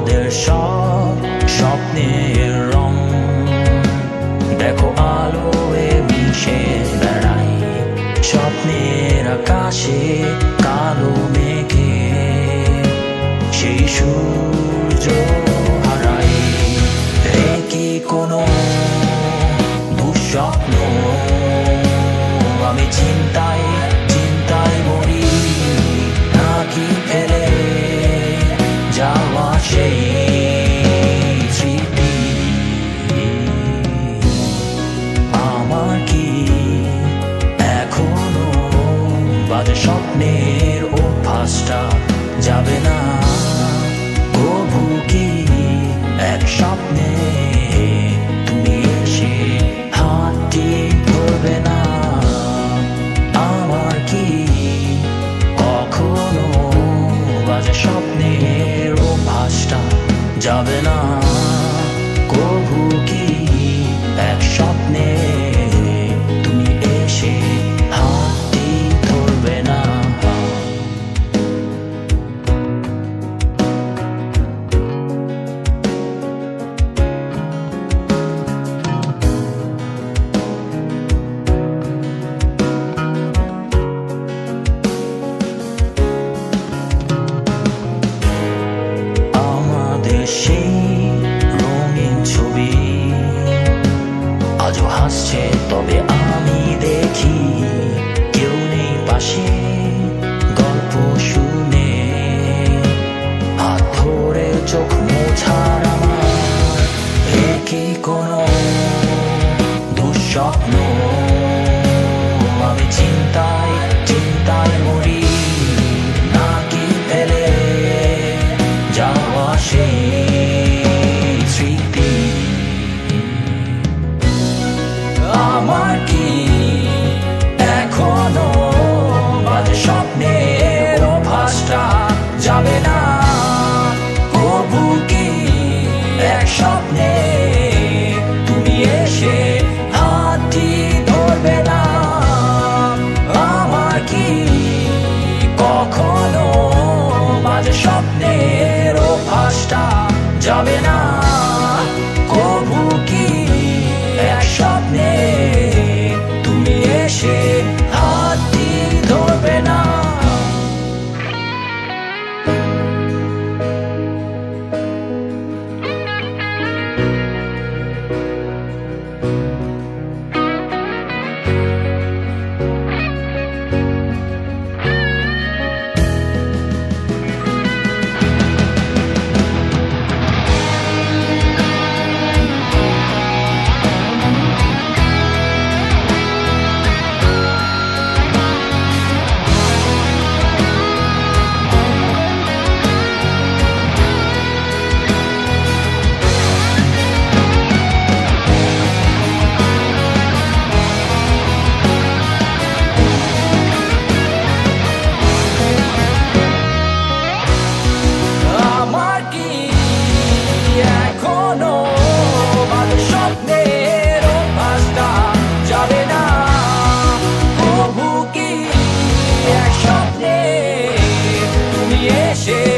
আমাদের সব স্বপ্নের রং দেখো আলোয় মিশে বেড়াই স্বপ্নের আকাশে কালো মেঘে সেই সূর্য হারাই কি কোনো দুঃস্বপ্ন আমি চিন্তায় চিন্তায় মরি নাকি ফেলে যাওয়া সেই স্মৃতি আমার কি এখনো বাজে স্বপ্নের অভ্যাসটা যাবে না প্রভু কি এক স্বপ্নে তুমি এসে হাতটি ধরবে না আমার কি কখনো বাজে স্বপ্নের অভ্যাসটা যাবে না প্রভু কি এক স্বপ্নে তুমি এসে হাতটি ধরবে না সেই রঙিন ছবি আজও হাসছে তবে আমি দেখি কেউ নেই পাশে গল্প শুনে হাত ধরে চোখ মোছার আমার কি কোনো দুঃস্বপ্ন আমি চিন্তায় চিন্তায় মরি নাকি ফেলে যাওয়া সেই স্মৃতি আমার কি এখনো বাজে স্বপ্নের অভ্যাসটা যাবে না প্রভু কি এক স্বপ্নে তুমি এসে হাতটি ধরবে না আমার কি কখনো বাজে স্বপ্নের অভ্যাসটা যাবে না প্রভু কি এক স্বপ্নে তুমি এসে হাতটি ধরবে না Yeah.